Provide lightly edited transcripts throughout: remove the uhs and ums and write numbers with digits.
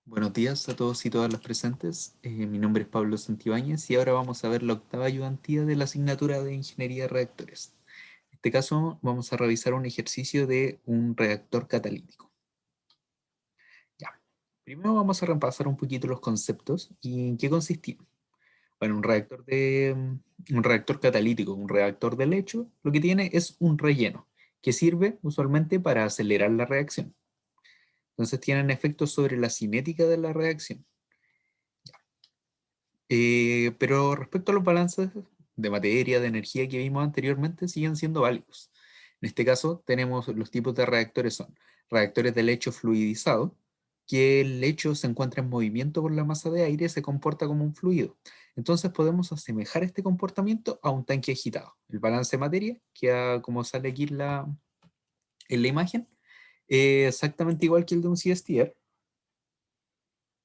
Buenos días a todos y todas las presentes. Mi nombre es Pablo Santibáñez y ahora vamos a ver la octava ayudantía de la asignatura de Ingeniería de Reactores. En este caso vamos a realizar un ejercicio de un reactor catalítico. Ya. Primero vamos a repasar un poquito los conceptos y en qué consistían. Bueno, un reactor catalítico, un reactor de lecho, lo que tiene es un relleno que sirve usualmente para acelerar la reacción. Entonces tienen efectos sobre la cinética de la reacción. Pero respecto a los balances de materia, de energía que vimos anteriormente, siguen siendo válidos. En este caso, tenemos los tipos de reactores son reactores de lecho fluidizado, que el lecho se encuentra en movimiento por la masa de aire y se comporta como un fluido. Entonces podemos asemejar este comportamiento a un tanque agitado. El balance de materia, que como sale aquí en la imagen, exactamente igual que el de un CSTR,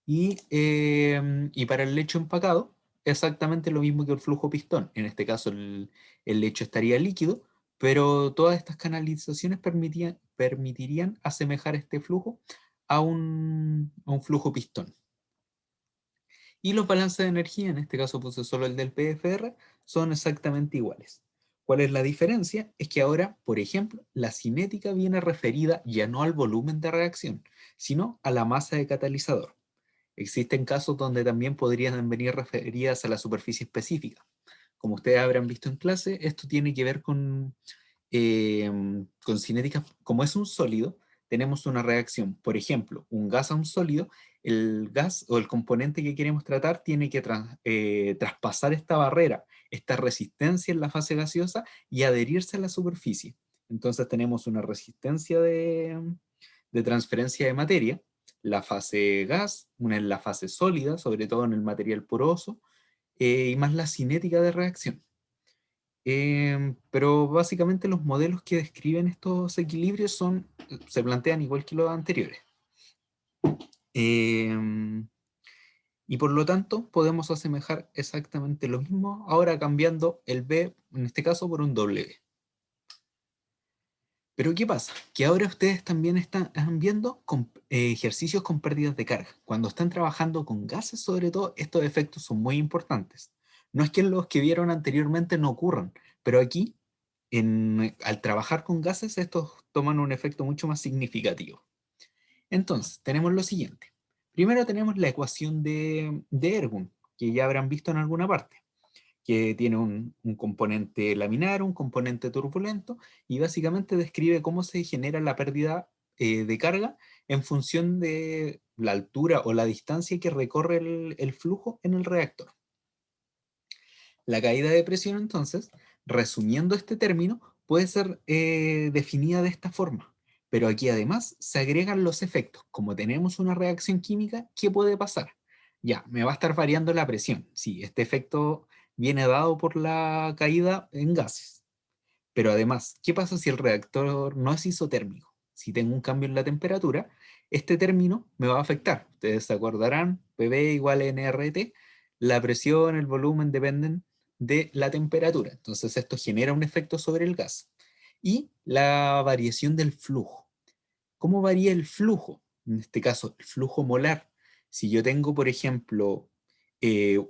y para el lecho empacado, exactamente lo mismo que el flujo pistón. En este caso, el lecho estaría líquido, pero todas estas canalizaciones permitirían asemejar este flujo a un flujo pistón. Y los balances de energía, en este caso puse solo el del PFR, son exactamente iguales. ¿Cuál es la diferencia? Es que ahora, por ejemplo, la cinética viene referida ya no al volumen de reacción, sino a la masa de catalizador. Existen casos donde también podrían venir referidas a la superficie específica. Como ustedes habrán visto en clase, esto tiene que ver con cinética. Como es un sólido, tenemos una reacción. Por ejemplo, un gas a un sólido, el gas o el componente que queremos tratar tiene que traspasar esta barrera, esta resistencia en la fase gaseosa y adherirse a la superficie. Entonces tenemos una resistencia de transferencia de materia, la fase gas, una en la fase sólida, sobre todo en el material poroso, y más la cinética de reacción. Pero básicamente los modelos que describen estos equilibrios se plantean igual que los anteriores. Em, y por lo tanto podemos asemejar exactamente lo mismo, ahora cambiando el B, en este caso, por un W. Pero ¿qué pasa? Que ahora ustedes también están viendo ejercicios con pérdidas de carga. Cuando están trabajando con gases, sobre todo, estos efectos son muy importantes. No es que los que vieron anteriormente no ocurran, pero aquí, al trabajar con gases, estos toman un efecto mucho más significativo. Entonces, tenemos lo siguiente. Primero tenemos la ecuación de Ergun, que ya habrán visto en alguna parte, que tiene un componente laminar, un componente turbulento, y básicamente describe cómo se genera la pérdida de carga en función de la altura o la distancia que recorre el flujo en el reactor. La caída de presión, entonces, resumiendo este término, puede ser definida de esta forma, pero aquí además se agregan los efectos. Como tenemos una reacción química, ¿qué puede pasar? Ya, me va a estar variando la presión. Sí, este efecto viene dado por la caída en gases. Pero además, ¿qué pasa si el reactor no es isotérmico? Si tengo un cambio en la temperatura, este término me va a afectar. Ustedes se acordarán, PV igual a nRT, la presión, el volumen dependen de la temperatura. Entonces esto genera un efecto sobre el gas. Y la variación del flujo. ¿Cómo varía el flujo? En este caso, el flujo molar. Si yo tengo, por ejemplo,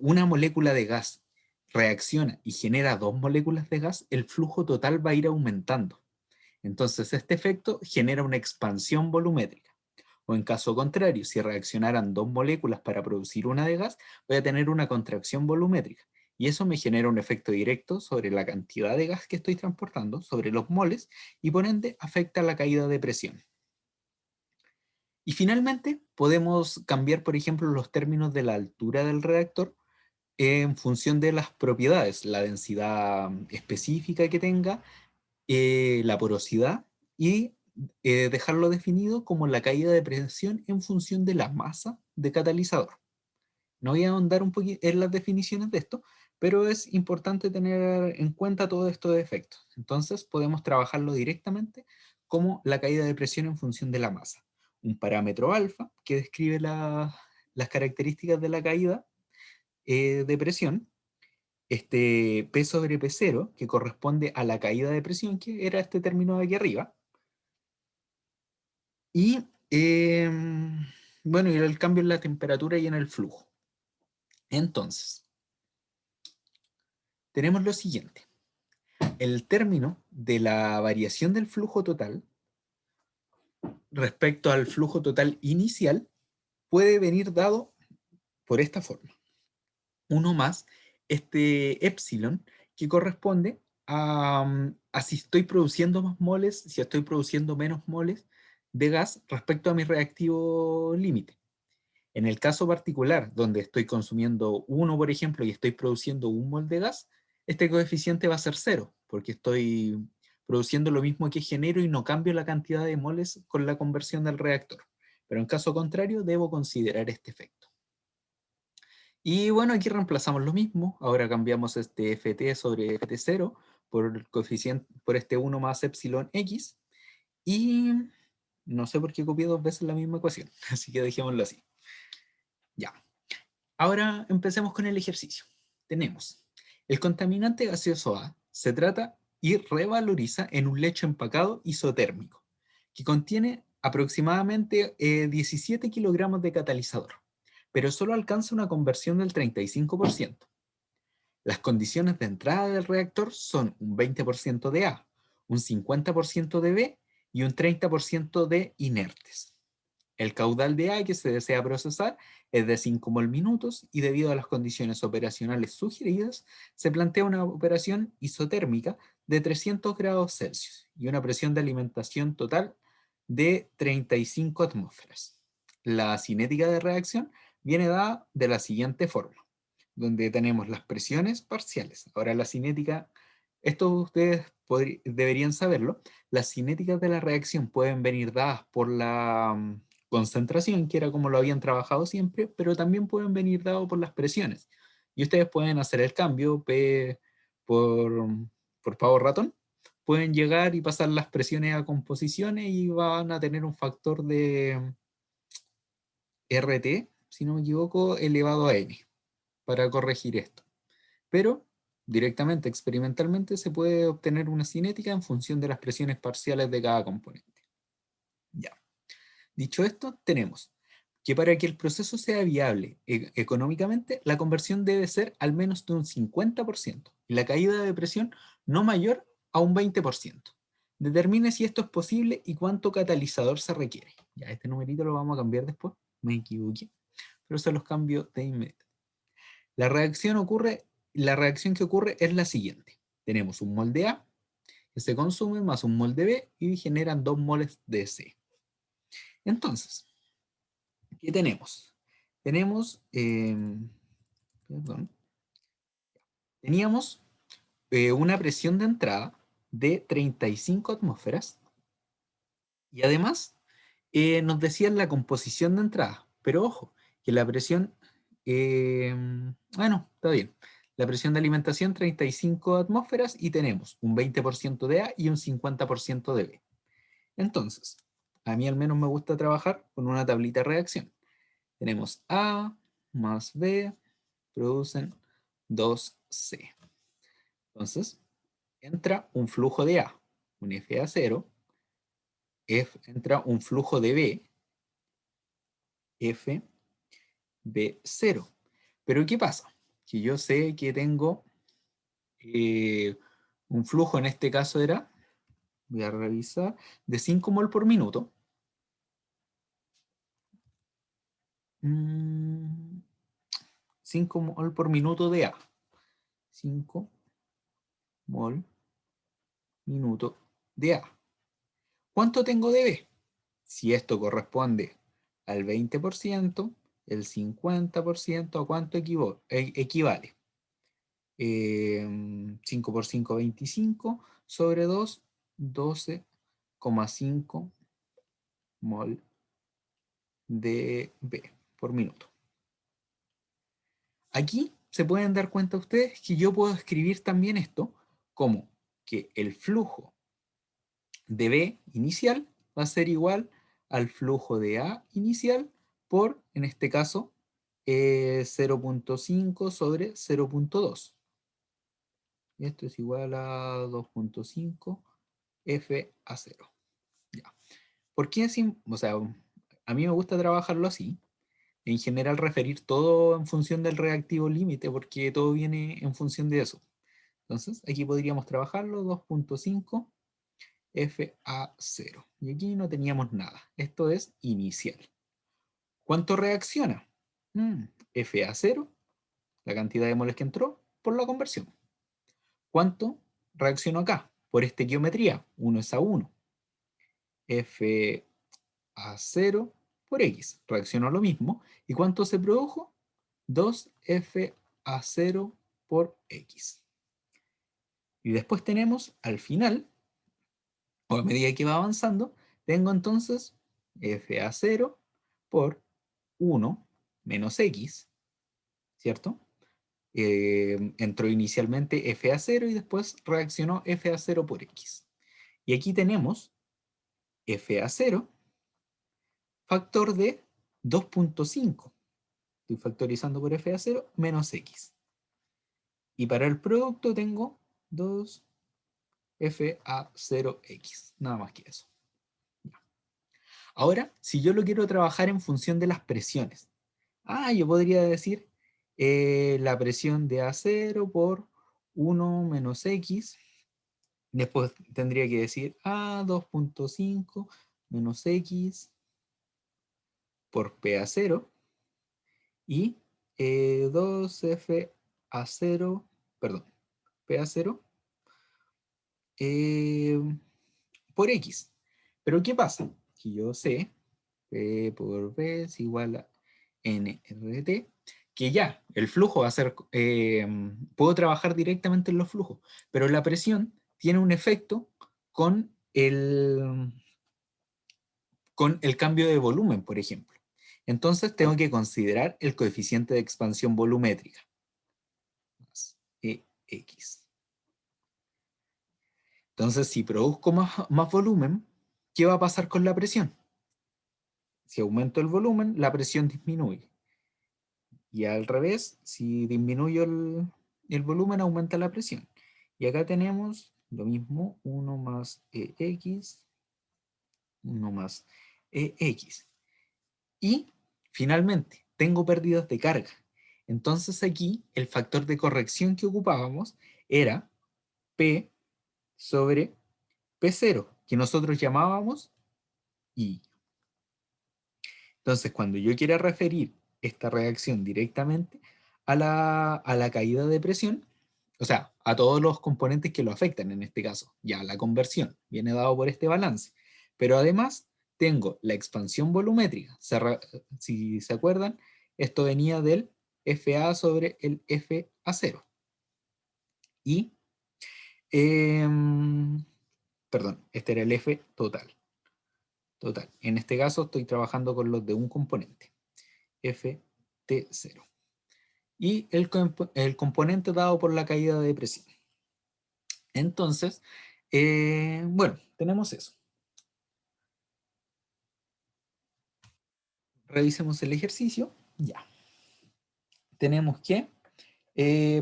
una molécula de gas reacciona y genera dos moléculas de gas, el flujo total va a ir aumentando. Entonces, este efecto genera una expansión volumétrica. O en caso contrario, si reaccionaran dos moléculas para producir una de gas, voy a tener una contracción volumétrica. Y eso me genera un efecto directo sobre la cantidad de gas que estoy transportando, sobre los moles, y por ende afecta la caída de presión. Y finalmente, podemos cambiar, por ejemplo, los términos de la altura del reactor en función de las propiedades, la densidad específica que tenga, la porosidad y dejarlo definido como la caída de presión en función de la masa de catalizador. No voy a ahondar un poquito en las definiciones de esto, pero es importante tener en cuenta todos estos efectos. Entonces podemos trabajarlo directamente como la caída de presión en función de la masa. Un parámetro alfa que describe las características de la caída de presión, este P sobre P0, que corresponde a la caída de presión, que era este término de aquí arriba, y bueno, y el cambio en la temperatura y en el flujo. Entonces, tenemos lo siguiente. El término de la variación del flujo total respecto al flujo total inicial puede venir dado por esta forma. 1 más este epsilon que corresponde a si estoy produciendo más moles, si estoy produciendo menos moles de gas respecto a mi reactivo límite. En el caso particular, donde estoy consumiendo 1, por ejemplo, y estoy produciendo 1 mol de gas, este coeficiente va a ser 0, porque estoy produciendo lo mismo que genero y no cambio la cantidad de moles con la conversión del reactor. Pero en caso contrario, debo considerar este efecto. Y bueno, aquí reemplazamos lo mismo. Ahora cambiamos este ft sobre ft0 por el coeficiente, por este 1 más epsilon x. Y no sé por qué copié 2 veces la misma ecuación, así que dejémoslo así. Ya. Ahora empecemos con el ejercicio. Tenemos el contaminante gaseoso A se trata y revaloriza en un lecho empacado isotérmico que contiene aproximadamente 17 kilogramos de catalizador, pero solo alcanza una conversión del 35%. Las condiciones de entrada del reactor son un 20% de A, un 50% de B y un 30% de inertes. El caudal de A que se desea procesar es de 5 mol minutos y debido a las condiciones operacionales sugeridas, se plantea una operación isotérmica de 300 grados Celsius y una presión de alimentación total de 35 atmósferas. La cinética de reacción viene dada de la siguiente forma, donde tenemos las presiones parciales. Ahora la cinética, esto ustedes deberían saberlo, las cinéticas de la reacción pueden venir dadas por la concentración, que era como lo habían trabajado siempre, pero también pueden venir dados por las presiones. Y ustedes pueden hacer el cambio P por, por pavo ratón, pueden llegar y pasar las presiones a composiciones y van a tener un factor de RT, si no me equivoco, elevado a n para corregir esto. Pero directamente, experimentalmente, se puede obtener una cinética en función de las presiones parciales de cada componente. Ya. Dicho esto, tenemos que para que el proceso sea viable económicamente, la conversión debe ser al menos de un 50% y la caída de presión no mayor a un 20%. Determine si esto es posible y cuánto catalizador se requiere. Ya, este numerito lo vamos a cambiar después, me equivoqué, pero se los cambio de inmediato. La reacción que ocurre es la siguiente. Tenemos un mol de A que se consume más un mol de B y generan 2 moles de C. Entonces, ¿qué tenemos? Tenemos, perdón, teníamos una presión de entrada de 35 atmósferas y además nos decían la composición de entrada, pero ojo, que la presión, bueno, está bien, la presión de alimentación 35 atmósferas y tenemos un 20% de A y un 50% de B. Entonces, a mí al menos me gusta trabajar con una tablita de reacción. Tenemos A más B producen 2C. Entonces, entra un flujo de A, un FA0, entra un flujo de B, FB0. Pero ¿qué pasa? Que yo sé que tengo un flujo, en este caso era, voy a revisar, de 5 mol por minuto. 5 mol por minuto de A. 5 mol minuto de A. ¿Cuánto tengo de B? Si esto corresponde al 20%, el 50%, ¿a cuánto equivale? 5 por 5, 25, sobre 2, 12,5 mol de B por minuto. Aquí se pueden dar cuenta ustedes que yo puedo escribir también esto como que el flujo de B inicial va a ser igual al flujo de A inicial por, en este caso, 0,5 sobre 0,2. Esto es igual a 2,5 F a 0. Ya. ¿Por qué o sea, a mí me gusta trabajarlo así. En general referir todo en función del reactivo límite, porque todo viene en función de eso. Entonces, aquí podríamos trabajarlo 2.5 FA0. Y aquí no teníamos nada. Esto es inicial. ¿Cuánto reacciona? FA0, la cantidad de moles que entró, por la conversión. ¿Cuánto reaccionó acá? Por estequiometría, 1 es a 1. FA0 por X, reaccionó lo mismo. ¿Y cuánto se produjo? 2FA0 por X. Y después tenemos al final, o a medida que va avanzando, tengo entonces FA0 por 1 menos X, ¿cierto? Entró inicialmente FA0 y después reaccionó FA0 por X. Y aquí tenemos FA0 factor de 2.5. Estoy factorizando por FA0 menos X. Y para el producto tengo 2FA0X. Nada más que eso. Ahora, si yo lo quiero trabajar en función de las presiones. Yo podría decir la presión de A0 por 1 menos X. Después tendría que decir A2.5 menos X por PA0 y 2FA0, perdón, PA0 por X. Pero ¿qué pasa? Que yo sé P por B es igual a NRT, que ya, el flujo va a ser, puedo trabajar directamente en los flujos, pero la presión tiene un efecto con el cambio de volumen, por ejemplo. Entonces tengo que considerar el coeficiente de expansión volumétrica, más EX. Entonces, si produzco más volumen, ¿qué va a pasar con la presión? Si aumento el volumen, la presión disminuye. Y al revés, si disminuyo el volumen, aumenta la presión. Y acá tenemos lo mismo, 1 más EX, 1 más EX. Y finalmente, tengo pérdidas de carga. Entonces aquí el factor de corrección que ocupábamos era P sobre P0, que nosotros llamábamos I. Entonces, cuando yo quiera referir esta reacción directamente a la caída de presión, o sea, a todos los componentes que lo afectan en este caso, ya la conversión viene dado por este balance, pero además tengo la expansión volumétrica. Si se acuerdan, esto venía del FA sobre el FA0. Y, perdón, este era el F total. Total. En este caso estoy trabajando con los de un componente, FT0. Y el componente dado por la caída de presión. Entonces, bueno, tenemos eso. Revisemos el ejercicio. Ya. Tenemos que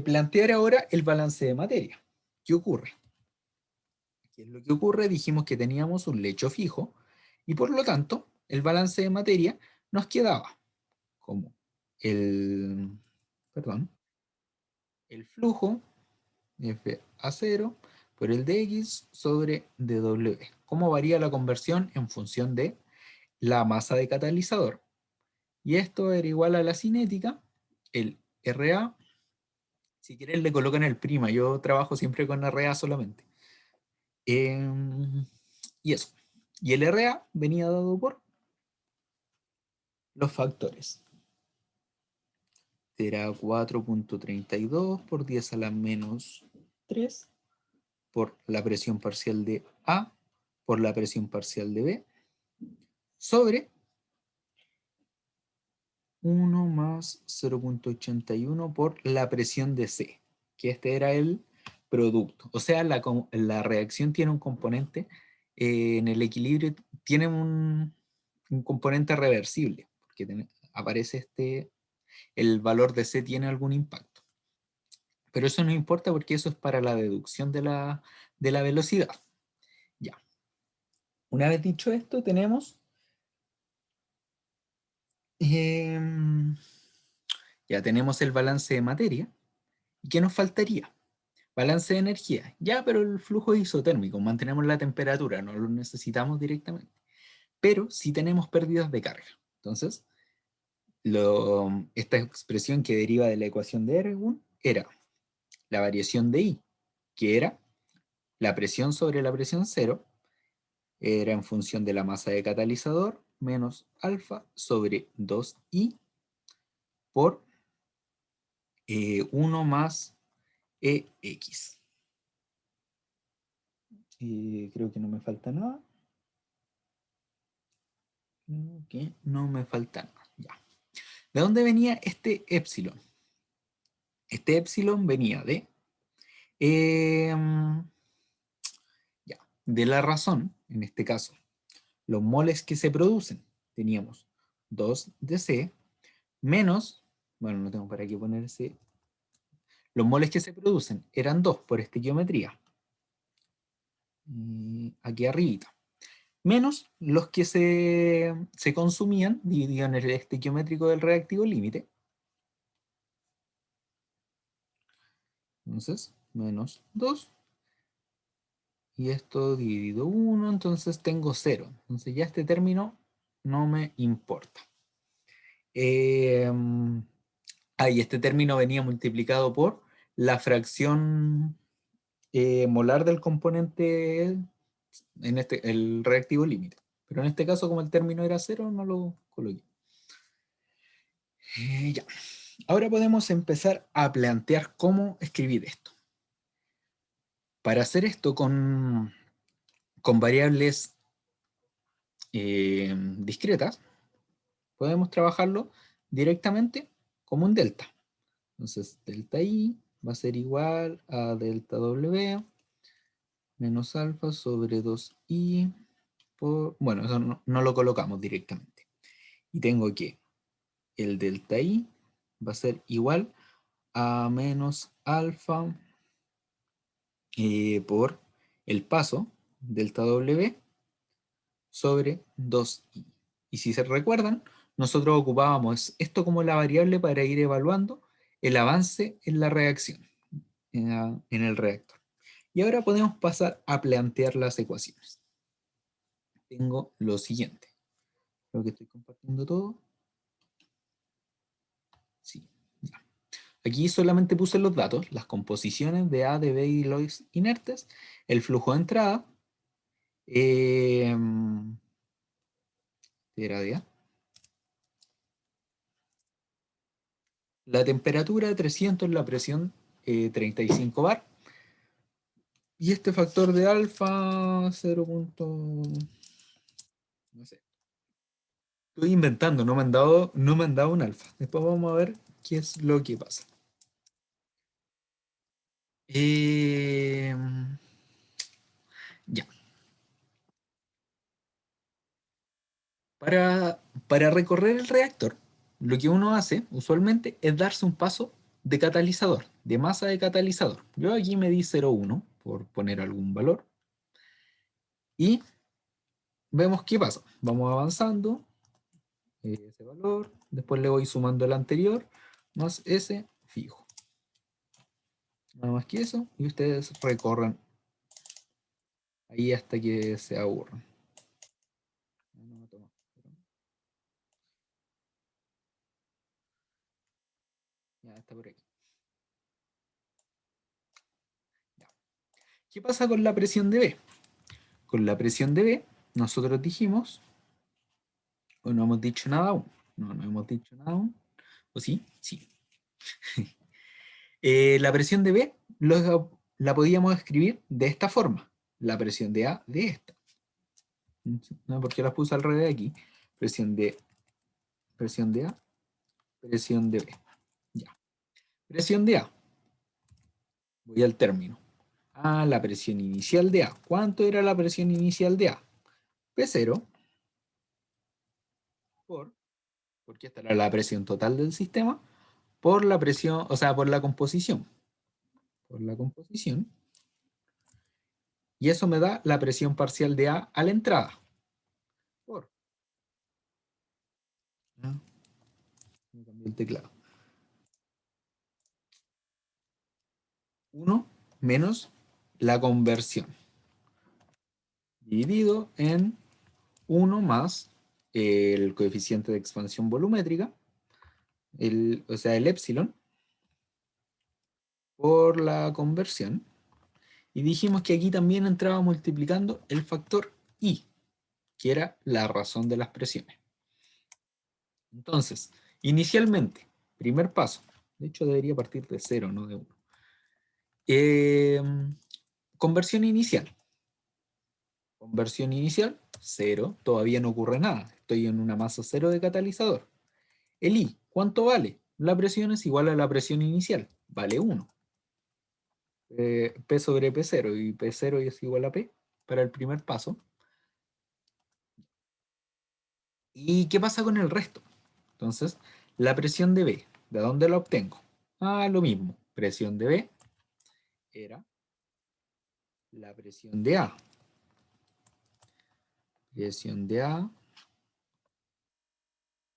plantear ahora el balance de materia. ¿Qué ocurre? ¿Qué es lo que ocurre? Dijimos que teníamos un lecho fijo y por lo tanto el balance de materia nos quedaba como perdón, el flujo FA0 por el dx sobre dw. ¿Cómo varía la conversión en función de la masa de catalizador? Y esto era igual a la cinética, el RA, si quieren le colocan el prima, yo trabajo siempre con RA solamente. Y eso. Y el RA venía dado por los factores. Será 4.32 por 10 a la menos 3 por la presión parcial de A por la presión parcial de B sobre 1 más 0.81 por la presión de C, que este era el producto. O sea, la reacción tiene un componente, en el equilibrio tiene un componente reversible, porque aparece el valor de C tiene algún impacto. Pero eso no importa porque eso es para la deducción de la velocidad. Ya. Una vez dicho esto, tenemos Ya tenemos el balance de materia. ¿Y qué nos faltaría? Balance de energía. Ya, pero el flujo es isotérmico, mantenemos la temperatura, no lo necesitamos directamente. Pero sí tenemos pérdidas de carga. Entonces, esta expresión que deriva de la ecuación de Ergun era la variación de I, que era la presión sobre la presión cero, era en función de la masa de catalizador, menos alfa sobre 2I por 1 más EX. Creo que no me falta nada. Creo que no me falta nada. Ya. ¿De dónde venía este epsilon? Este epsilon venía de... ya, de la razón, en este caso, los moles que se producen. Teníamos 2 de C menos, bueno, no tengo para qué poner C. Los moles que se producen eran 2 por estequiometría. Aquí arribita. Menos los que se consumían, dividido en el estequiométrico del reactivo límite. Entonces, menos 2. Y esto dividido 1, entonces tengo 0. Entonces ya este término no me importa. Este término venía multiplicado por la fracción molar del componente, el reactivo límite. Pero en este caso, como el término era 0, no lo coloqué. Ya. Ahora podemos empezar a plantear cómo escribir esto. Para hacer esto con variables discretas, podemos trabajarlo directamente como un delta. Entonces, delta I va a ser igual a delta W menos alfa sobre 2I por... Bueno, eso no lo colocamos directamente. Y tengo que el delta I va a ser igual a menos alfa por el paso delta W sobre 2I. Y si se recuerdan, nosotros ocupábamos esto como la variable para ir evaluando el avance en la reacción, en el reactor. Y ahora podemos pasar a plantear las ecuaciones. Tengo lo siguiente. Creo que estoy compartiendo todo. Sí, ya. Aquí solamente puse los datos, las composiciones de A, de B y los inertes, el flujo de entrada, era de A, la temperatura 300, la presión 35 bar, y este factor de alfa 0. No sé. Estoy inventando, no me han dado un alfa. Después vamos a ver qué es lo que pasa. Eh, ya. Para recorrer el reactor, lo que uno hace usualmente es darse un paso de catalizador, de masa de catalizador. Yo aquí me di 0,1 por poner algún valor. Y vemos qué pasa. Vamos avanzando. Ese valor. Después le voy sumando el anterior. Más ese fijo. Nada más que eso. Y ustedes recorren ahí hasta que se aburran. Ya está por aquí. Ya. ¿Qué pasa con la presión de B? Con la presión de B, nosotros dijimos, o no hemos dicho nada aún. No hemos dicho nada aún. ¿O sí? Sí. La presión de B la podíamos escribir de esta forma. La presión de A de esta. No, porque las puse al revés aquí. Presión de A, presión de B. Ya. Presión de A. Voy al término. La presión inicial de A. ¿Cuánto era la presión inicial de A? P0 porque esta era la presión total del sistema, por la presión, o sea, por la composición. Por la composición. Y eso me da la presión parcial de A la entrada. Por. ¿No? Me cambió el teclado. 1 menos la conversión, dividido en 1 más el coeficiente de expansión volumétrica, o sea, el epsilon, por la conversión. Y dijimos que aquí también entraba multiplicando el factor I, que era la razón de las presiones. Entonces, inicialmente, primer paso, de hecho debería partir de 0, no de 1. Conversión inicial. Conversión inicial, 0, todavía no ocurre nada. Estoy en una masa 0 de catalizador. El I, ¿cuánto vale? La presión es igual a la presión inicial, vale 1. P sobre P0, y P0 es igual a P para el primer paso. ¿Y qué pasa con el resto? Entonces, la presión de B, ¿de dónde la obtengo? Ah, lo mismo. Presión de B era la presión de A. Presión de A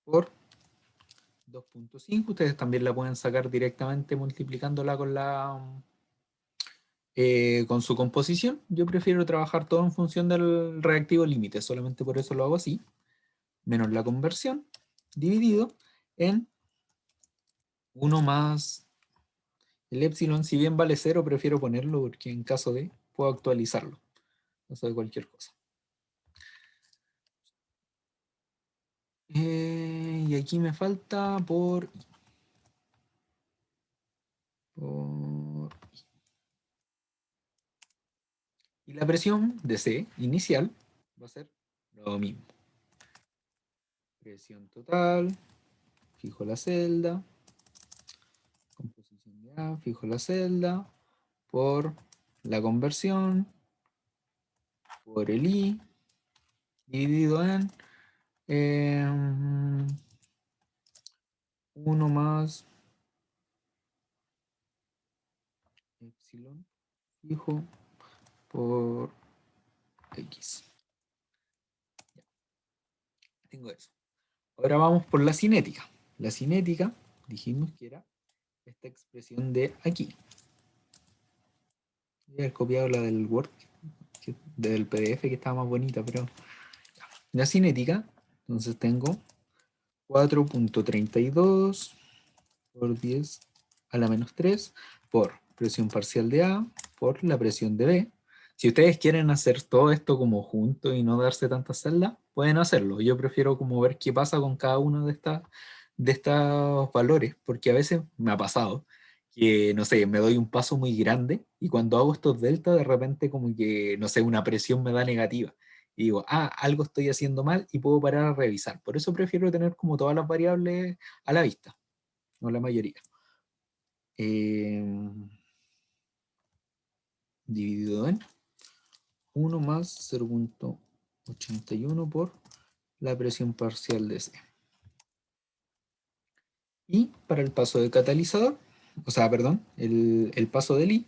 por 2.5. Ustedes también la pueden sacar directamente multiplicándola con su composición. Yo prefiero trabajar todo en función del reactivo límite, solamente por eso lo hago así. Menos la conversión, dividido en 1 más el epsilon. Si bien vale 0, prefiero ponerlo porque en caso de, puedo actualizarlo. Caso de cualquier cosa. Y aquí me falta por y la presión de C inicial va a ser lo mismo. Presión total, fijo la celda, composición de A, fijo la celda, por la conversión, por el I, dividido en 1 más epsilon fijo por X. Ya, tengo eso. Ahora vamos por la cinética. La cinética, dijimos que era esta expresión de aquí. Voy a haber copiado la del Word, del PDF, que estaba más bonita, pero la cinética, entonces tengo 4.32 por 10 a la menos 3 por presión parcial de A por la presión de B. Si ustedes quieren hacer todo esto como junto y no darse tantas celdas, pueden hacerlo. Yo prefiero como ver qué pasa con cada uno de estos valores, porque a veces me ha pasado que, no sé, me doy un paso muy grande y cuando hago estos delta, de repente como que, no sé, una presión me da negativa. Y digo, algo estoy haciendo mal y puedo parar a revisar. Por eso prefiero tener como todas las variables a la vista, o la mayoría. Dividido en 1 más 0.81 por la presión parcial de C. Y para el paso de catalizador, o sea, perdón, el paso del I,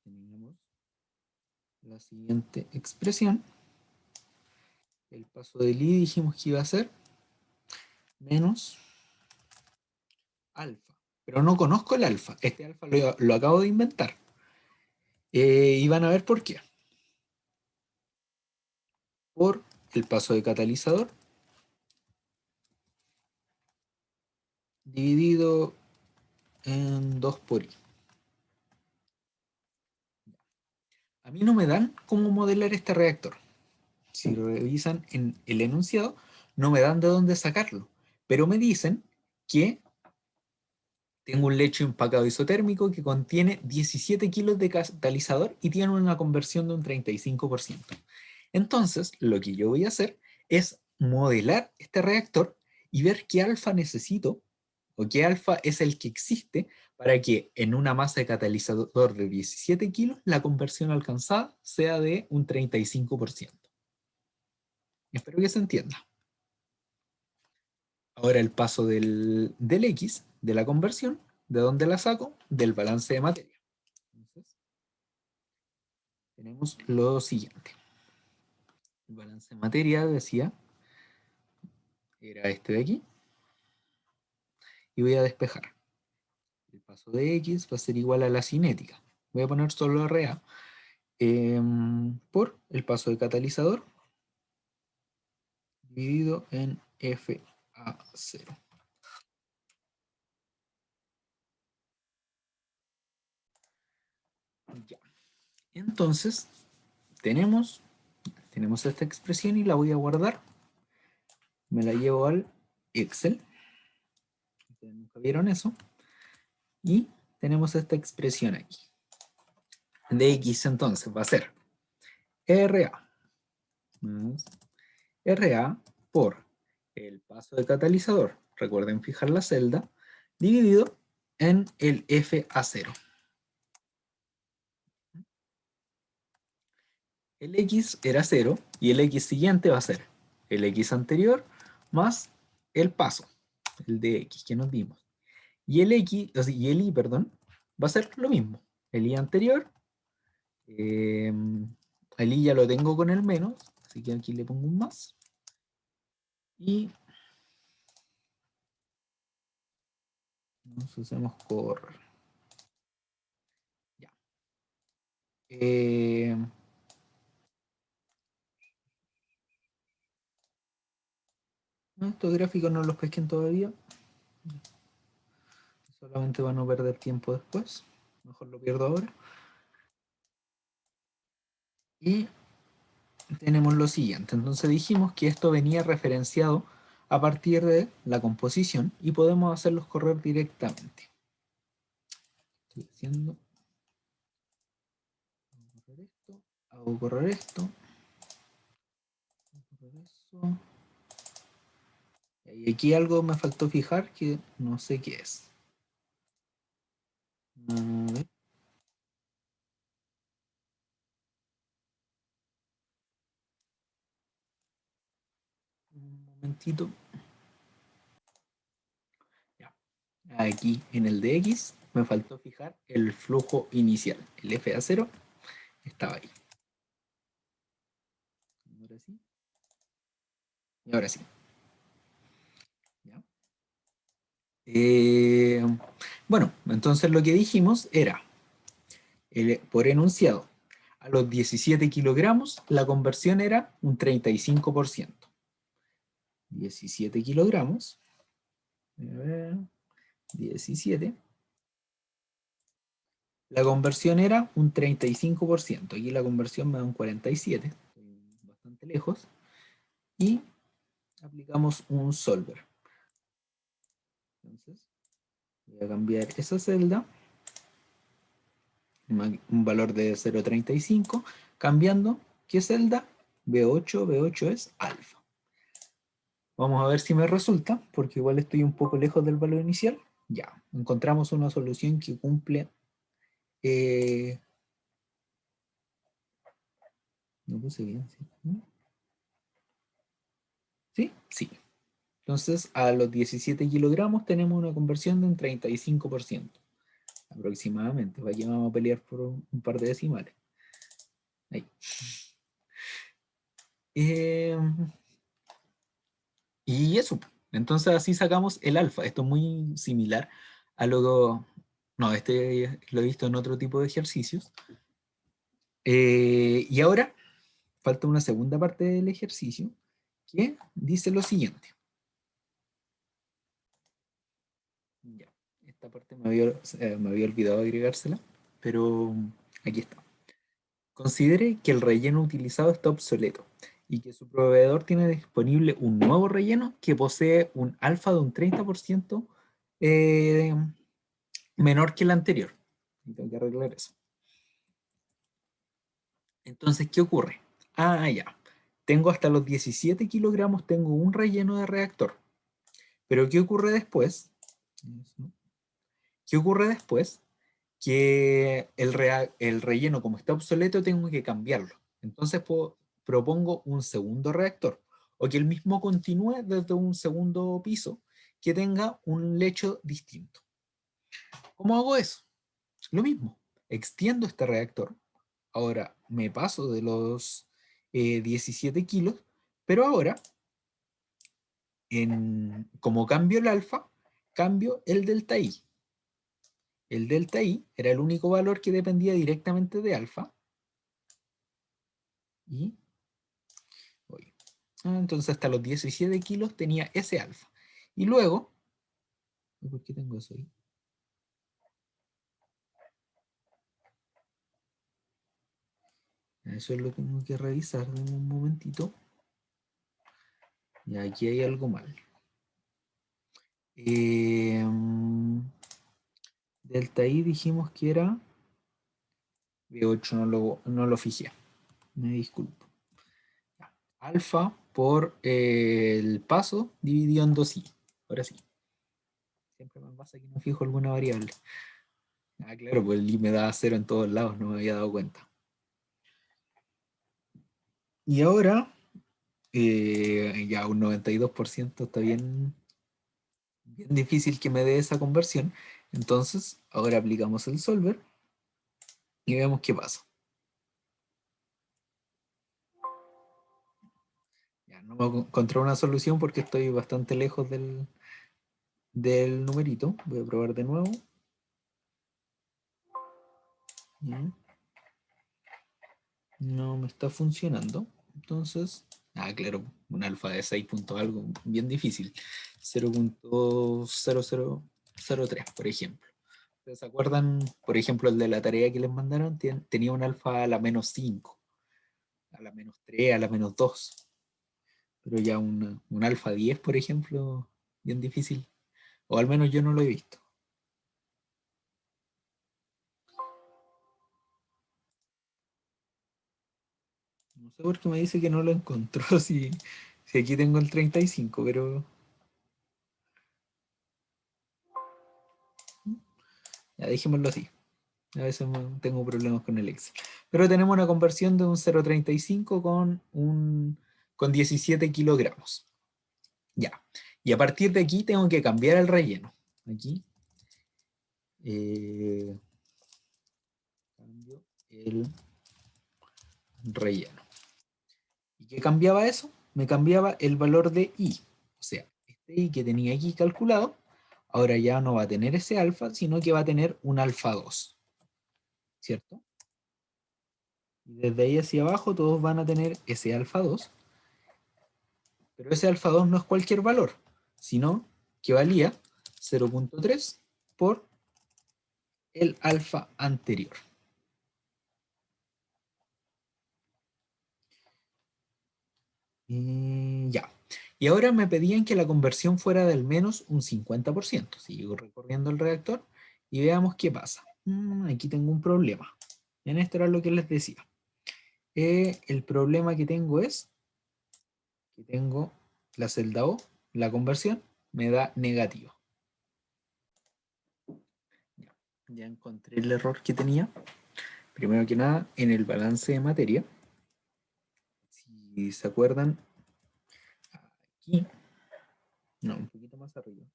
tenemos la siguiente expresión. El paso del I dijimos que iba a ser menos alfa, pero no conozco el alfa. Este alfa lo acabo de inventar. Y van a ver por qué. Por el paso de catalizador dividido en 2 por I. A mí no me dan cómo modelar este reactor. Si revisan en el enunciado, no me dan de dónde sacarlo, pero me dicen que tengo un lecho empacado isotérmico que contiene 17 kilos de catalizador y tiene una conversión de un 35%. Entonces, lo que yo voy a hacer es modelar este reactor y ver qué alfa necesito o qué alfa es el que existe para que en una masa de catalizador de 17 kilos la conversión alcanzada sea de un 35%. Espero que se entienda. Ahora el paso del X, de la conversión, ¿de dónde la saco? Del balance de materia. Entonces, tenemos lo siguiente. El balance de materia, decía, era este de aquí. y voy a despejar. El paso de X va a ser igual a la cinética. Voy a poner solo RA por el paso de catalizador dividido en FA0. Ya. Entonces, tenemos esta expresión y la voy a guardar. Me la llevo al Excel. Ustedes nunca vieron eso. Y tenemos esta expresión aquí. De X entonces va a ser RA más RA por el paso de catalizador, recuerden fijar la celda, dividido en el FA0. El X era 0 y el X siguiente va a ser el X anterior más el paso, el de X que nos dimos. Y el X, y el Y, perdón, va a ser lo mismo. El Y anterior, el Y ya lo tengo con el menos, así que aquí le pongo un más. Y nos hacemos correr. Ya. Estos gráficos no los pesquen todavía. Solamente van a perder tiempo después. Mejor lo pierdo ahora. Y tenemos lo siguiente. Entonces dijimos que esto venía referenciado a partir de la composición y podemos hacerlos correr directamente. Estoy haciendo. Hago correr esto. Hago correr eso. Y aquí algo me faltó fijar que no sé qué es. A ver. Un momentito. Ya. Aquí en el de X me faltó fijar el flujo inicial. El FA0 estaba ahí. Ahora sí. Y ahora sí. ¿Ya? Bueno, entonces lo que dijimos era, por enunciado, a los 17 kilogramos la conversión era un 35%. 17 kilogramos. A ver, 17. La conversión era un 35%. Aquí la conversión me da un 47%. Estoy bastante lejos. Y aplicamos un solver. Entonces, voy a cambiar esa celda. Un valor de 0,35. Cambiando, ¿qué celda? B8. B8 es alfa. Vamos a ver si me resulta, porque igual estoy un poco lejos del valor inicial. Ya, encontramos una solución que cumple... no puse bien, ¿sí? ¿Sí? Sí. Entonces, a los 17 kilogramos tenemos una conversión de un 35%, aproximadamente. Aquí vamos a pelear por un par de decimales. Ahí. Eh, y eso. Entonces, así sacamos el alfa. Esto es muy similar a lo... No, este lo he visto en otro tipo de ejercicios. Y ahora, falta una segunda parte del ejercicio que dice lo siguiente. Ya, esta parte me había olvidado agregársela, pero aquí está. Considere que el relleno utilizado está obsoleto y que su proveedor tiene disponible un nuevo relleno que posee un alfa de un 30% eh, menor que el anterior. Tengo que arreglar eso. Entonces, ¿qué ocurre? Ah, ya. Tengo hasta los 17 kilogramos, tengo un relleno de reactor. Pero ¿qué ocurre después? ¿Qué ocurre después? Que el relleno, como está obsoleto, tengo que cambiarlo. Entonces propongo un segundo reactor, o que el mismo continúe desde un segundo piso, que tenga un lecho distinto. ¿Cómo hago eso? Lo mismo, extiendo este reactor, ahora me paso de los 17 kilos, pero ahora, como cambio el alfa, cambio el delta I. El delta I era el único valor que dependía directamente de alfa. Y entonces hasta los 17 kilos tenía ese alfa. Y luego, ¿por qué tengo eso ahí? Eso lo tengo que revisar en un momentito. Y aquí hay algo mal. Delta I dijimos que era B8, no lo fijé. Me disculpo. Alfa por el paso dividido en 2i. Ahora sí. Siempre me pasa que no fijo alguna variable. Ah, claro, pues el i me da 0 en todos lados, no me había dado cuenta. Y ahora, ya un 92% está bien, bien difícil que me dé esa conversión. Entonces, ahora aplicamos el solver y veamos qué pasa. Ya, no me encontré una solución porque estoy bastante lejos del numerito. Voy a probar de nuevo. Ya. No me está funcionando. Entonces, claro, un alfa de 6 punto algo, bien difícil. 0.0003, por ejemplo. ¿Se acuerdan, por ejemplo, el de la tarea que les mandaron? Tenía un alfa a la menos 5, a la menos 3, a la menos 2. Pero ya un alfa 10, por ejemplo, bien difícil. O al menos yo no lo he visto. No sé por qué me dice que no lo encontró si aquí tengo el 35, pero ya dejémoslo así. A veces tengo problemas con el Excel. Pero tenemos una conversión de un 0.35 con 17 kilogramos. Ya. Y a partir de aquí tengo que cambiar el relleno. Aquí. Cambio el relleno. ¿Y qué cambiaba eso? Me cambiaba el valor de I. O sea, este I que tenía aquí calculado, ahora ya no va a tener ese alfa, sino que va a tener un alfa 2. ¿Cierto? Y desde ahí hacia abajo todos van a tener ese alfa 2. Pero ese alfa 2 no es cualquier valor, sino que valía 0.3 por el alfa anterior. Ya. Y ahora me pedían que la conversión fuera del menos un 50%. Sigo recorriendo el reactor y veamos qué pasa. Aquí tengo un problema. En esto era lo que les decía. El problema que tengo es que tengo la celda O, la conversión, me da negativo. Ya encontré el error que tenía. Primero que nada, en el balance de materia. Si se acuerdan, aquí, no, un poquito más arriba,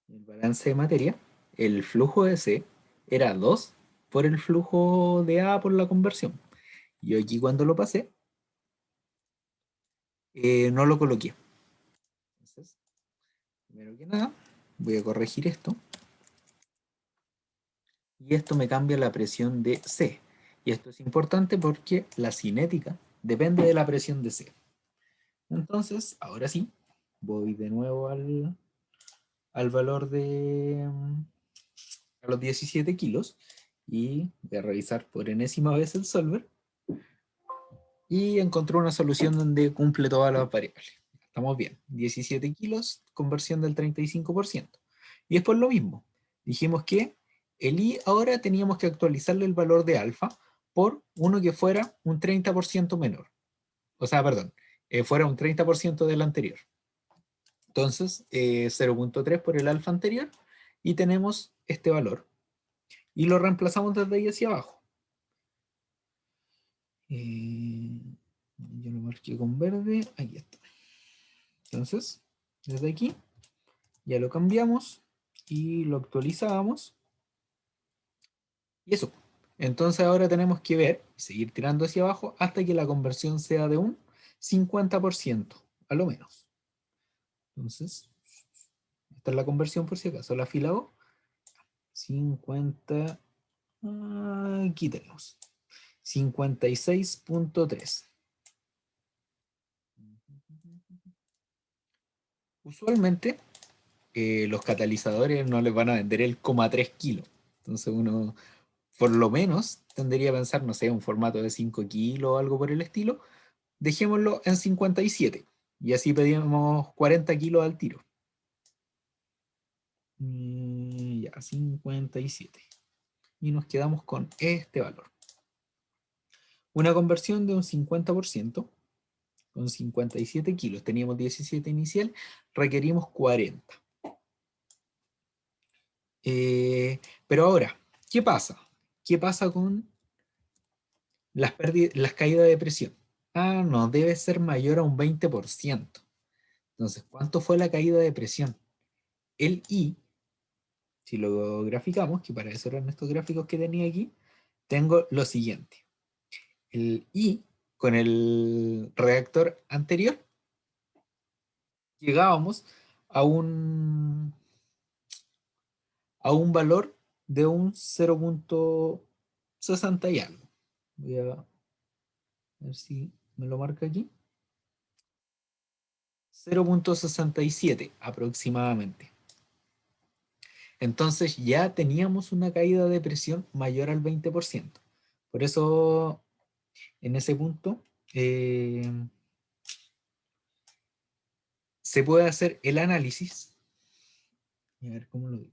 en el balance de materia, el flujo de C era 2 por el flujo de A por la conversión. Y aquí cuando lo pasé, no lo coloqué. Entonces, primero que nada, voy a corregir esto. Y esto me cambia la presión de C. Y esto es importante porque la cinética depende de la presión de C. Entonces, ahora sí, voy de nuevo al valor de a los 17 kilos y voy a revisar por enésima vez el solver y encontré una solución donde cumple todas las variables. Estamos bien, 17 kilos, conversión del 35%. Y es por lo mismo, dijimos que el I ahora teníamos que actualizarle el valor de alfa por uno que fuera un 30% menor. O sea, perdón, fuera un 30% del anterior. Entonces, 0.3 por el alfa anterior y tenemos este valor. Y lo reemplazamos desde ahí hacia abajo. Yo lo marqué con verde, aquí está. Entonces, desde aquí ya lo cambiamos y lo actualizamos. Y eso. Entonces ahora tenemos que ver, seguir tirando hacia abajo hasta que la conversión sea de un 50%, a lo menos. Entonces, esta es la conversión por si acaso, la fila O, 50, aquí tenemos, 56.3. Usualmente los catalizadores no les van a vender el 0,3 kilos. Entonces uno, por lo menos, tendría a pensar, no sé, un formato de 5 kilos o algo por el estilo. Dejémoslo en 57. Y así pedimos 40 kilos al tiro. Ya, 57. Y nos quedamos con este valor. Una conversión de un 50%, con 57 kilos. Teníamos 17 inicial, requerimos 40. Pero ahora, ¿qué pasa? ¿Qué pasa con las caídas de presión? Ah, no, debe ser mayor a un 20%. Entonces, ¿cuánto fue la caída de presión? El I, si lo graficamos, que para eso eran estos gráficos que tenía aquí, tengo lo siguiente. El I con el reactor anterior, llegábamos a un valor de un 0,60 y algo. Voy a ver si me lo marca aquí. 0,67 aproximadamente. Entonces ya teníamos una caída de presión mayor al 20%. Por eso, en ese punto, se puede hacer el análisis. A ver cómo lo digo.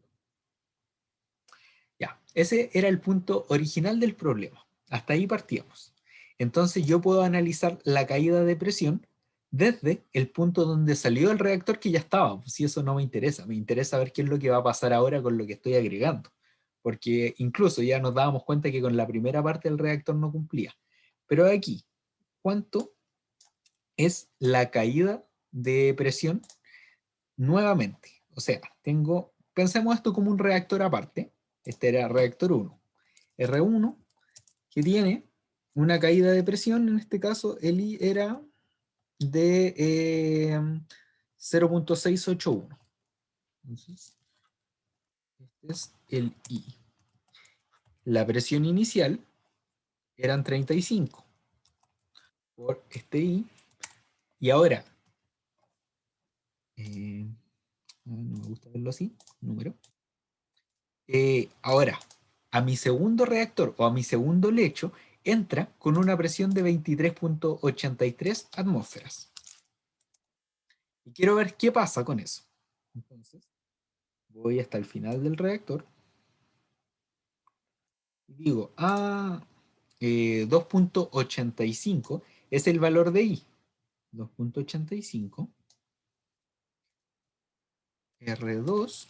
Ya, ese era el punto original del problema. Hasta ahí partíamos. Entonces yo puedo analizar la caída de presión desde el punto donde salió el reactor que ya estaba. Si eso no me interesa, me interesa ver qué es lo que va a pasar ahora con lo que estoy agregando. Porque incluso ya nos dábamos cuenta que con la primera parte del reactor no cumplía. Pero aquí, ¿cuánto es la caída de presión nuevamente? O sea, pensemos esto como un reactor aparte. Este era reactor 1. R1, que tiene una caída de presión, en este caso el I era de 0,681. Entonces, este es el I. La presión inicial eran 35 por este I. Y ahora, no me gusta verlo así, número. Ahora, a mi segundo reactor o a mi segundo lecho entra con una presión de 23.83 atmósferas. Y quiero ver qué pasa con eso. Entonces, voy hasta el final del reactor y digo, 2.85 es el valor de I. 2.85 R2,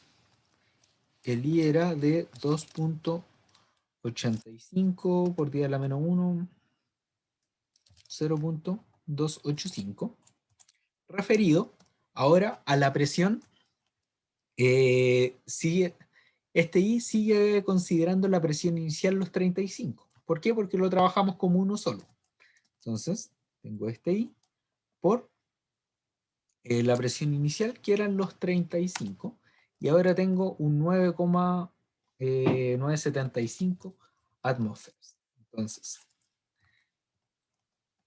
el I era de 2.85 por 10 a la menos 1, 0.285, referido ahora a la presión. Este I sigue considerando la presión inicial los 35. ¿Por qué? Porque lo trabajamos como uno solo. Entonces, tengo este I por la presión inicial, que eran los 35, y ahora tengo un 9,975 atmósferas. Entonces,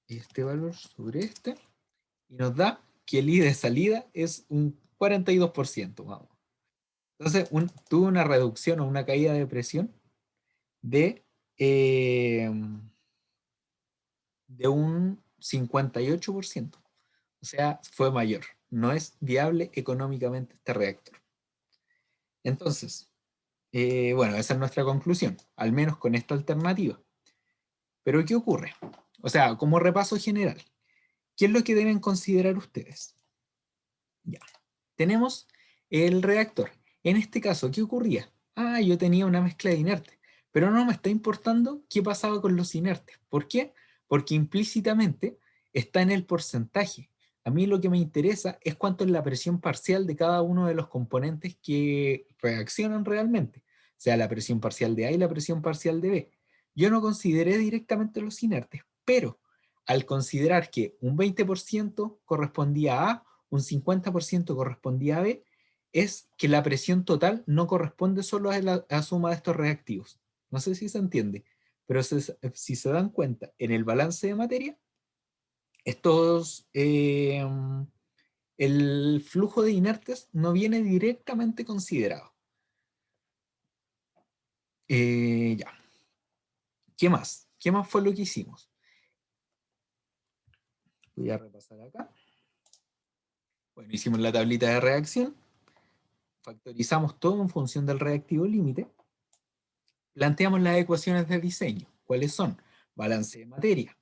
este valor sobre este, y nos da que el I de salida es un 42%. Vamos. Entonces, tuve una reducción o una caída de presión de, eh, de un 58%. O sea, fue mayor. No es viable económicamente este reactor. Entonces, bueno, esa es nuestra conclusión, al menos con esta alternativa. Pero ¿qué ocurre? O sea, como repaso general, ¿qué es lo que deben considerar ustedes? Ya, tenemos el reactor. En este caso, ¿qué ocurría? Yo tenía una mezcla de inertes, pero no me está importando qué pasaba con los inertes. ¿Por qué? Porque implícitamente está en el porcentaje. A mí lo que me interesa es cuánto es la presión parcial de cada uno de los componentes que reaccionan realmente, sea la presión parcial de A y la presión parcial de B. Yo no consideré directamente los inertes, pero al considerar que un 20% correspondía a A, un 50% correspondía a B, es que la presión total no corresponde solo a la suma de estos reactivos. No sé si se entiende, pero si se dan cuenta, en el balance de materia, estos, el flujo de inertes no viene directamente considerado. Ya. ¿Qué más? ¿Qué más fue lo que hicimos? Voy a repasar acá. Bueno, hicimos la tablita de reacción, factorizamos todo en función del reactivo límite, planteamos las ecuaciones de diseño. ¿Cuáles son? Balance de materia.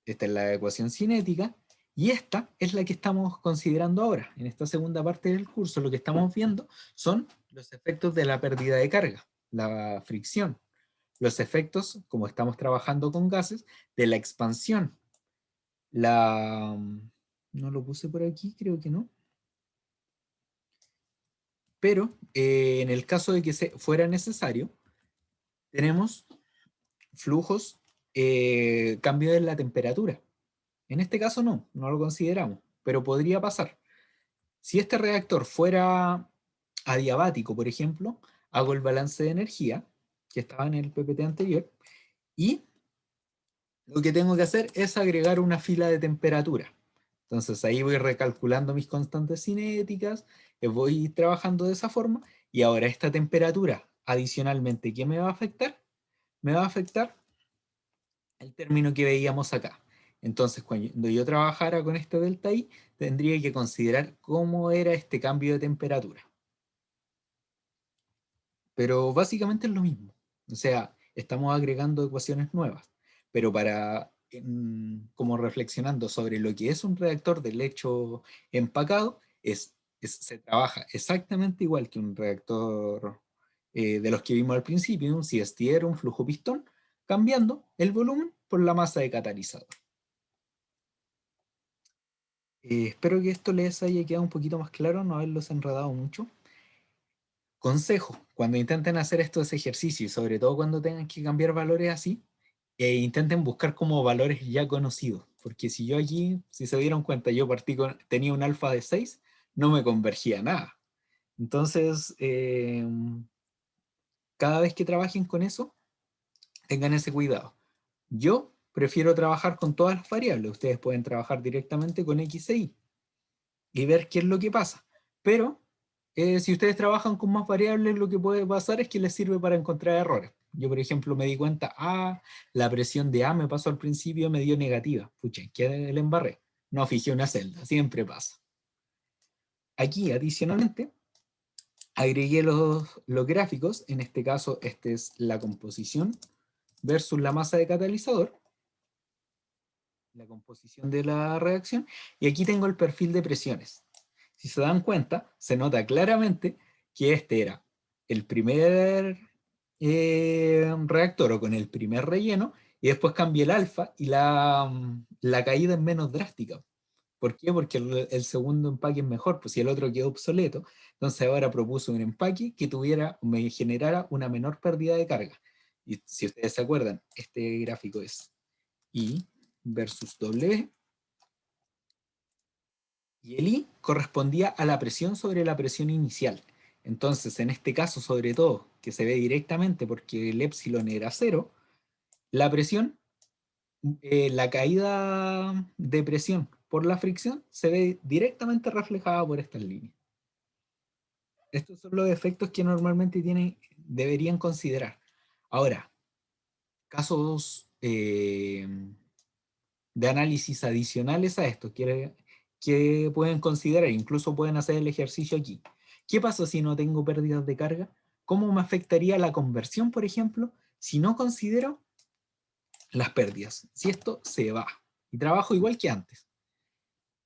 Esta es la ecuación cinética, y esta es la que estamos considerando ahora. En esta segunda parte del curso lo que estamos viendo son los efectos de la pérdida de carga, la fricción, los efectos, como estamos trabajando con gases, de la expansión, la... No lo puse por aquí, creo que no. Pero en el caso de que fuera necesario, tenemos flujos, cambio de la temperatura. En este caso no lo consideramos, pero podría pasar. Si este reactor fuera adiabático, por ejemplo, hago el balance de energía, que estaba en el PPT anterior, y lo que tengo que hacer es agregar una fila de temperatura. Entonces ahí voy recalculando mis constantes cinéticas, voy trabajando de esa forma, y ahora esta temperatura, adicionalmente, ¿qué me va a afectar? Me va a afectar el término que veíamos acá. Entonces, cuando yo trabajara con este delta I, tendría que considerar cómo era este cambio de temperatura. Pero básicamente es lo mismo. O sea, estamos agregando ecuaciones nuevas. Pero como reflexionando sobre lo que es un reactor de lecho empacado, se trabaja exactamente igual que un reactor de los que vimos al principio, un CSTR, un flujo pistón, cambiando el volumen por la masa de catalizador. Espero que esto les haya quedado un poquito más claro, no haberlos enredado mucho. Consejo, cuando intenten hacer estos ejercicios, sobre todo cuando tengan que cambiar valores así, intenten buscar como valores ya conocidos, porque si yo aquí, si se dieron cuenta, yo tenía un alfa de 6, no me convergía nada. Entonces, cada vez que trabajen con eso, tengan ese cuidado. Yo prefiero trabajar con todas las variables, ustedes pueden trabajar directamente con X e y ver qué es lo que pasa, pero si ustedes trabajan con más variables, lo que puede pasar es que les sirve para encontrar errores. Yo, por ejemplo, me di cuenta, la presión de A me pasó al principio, me dio negativa. Pucha, ¿qué le embarré? No fijé una celda, siempre pasa. Aquí, adicionalmente, agregué los gráficos. En este caso, esta es la composición versus la masa de catalizador, la composición de la reacción, y aquí tengo el perfil de presiones. Si se dan cuenta, se nota claramente que este era el primer reactor o con el primer relleno, y después cambié el alfa y la caída es menos drástica. ¿Por qué? Porque el segundo empaque es mejor, pues si el otro quedó obsoleto, entonces ahora propuso un empaque que me generara una menor pérdida de carga. Y si ustedes se acuerdan, este gráfico es I versus W, y el I correspondía a la presión sobre la presión inicial. Entonces, en este caso, sobre todo, que se ve directamente porque el epsilon era cero, la presión, la caída de presión por la fricción se ve directamente reflejada por estas líneas. Estos son los efectos que normalmente deberían considerar. Ahora, casos de análisis adicionales a esto que pueden considerar, incluso pueden hacer el ejercicio aquí. ¿Qué pasa si no tengo pérdidas de carga? ¿Cómo me afectaría la conversión, por ejemplo, si no considero las pérdidas? Si esto se va y trabajo igual que antes.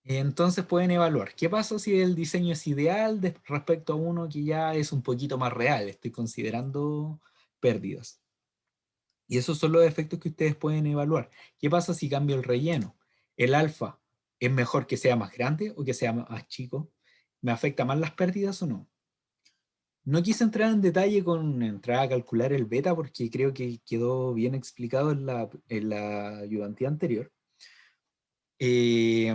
Entonces pueden evaluar qué pasa si el diseño es ideal respecto a uno que ya es un poquito más real, estoy considerando pérdidas. Y esos son los efectos que ustedes pueden evaluar. ¿Qué pasa si cambio el relleno? ¿El alfa es mejor que sea más grande o que sea más chico? ¿Me afecta más las pérdidas o no? No quise entrar en detalle con entrar a calcular el beta porque creo que quedó bien explicado en la ayudantía anterior. Eh,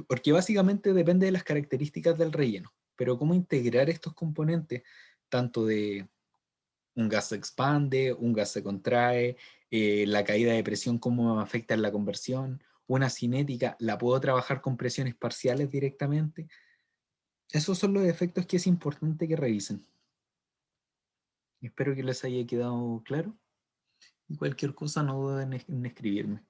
Porque básicamente depende de las características del relleno. pero cómo integrar estos componentes, tanto de un gas se expande, un gas se contrae, la caída de presión, cómo afecta en la conversión, una cinética, ¿la puedo trabajar con presiones parciales directamente? Esos son los efectos que es importante que revisen. Espero que les haya quedado claro y cualquier cosa no duden en escribirme.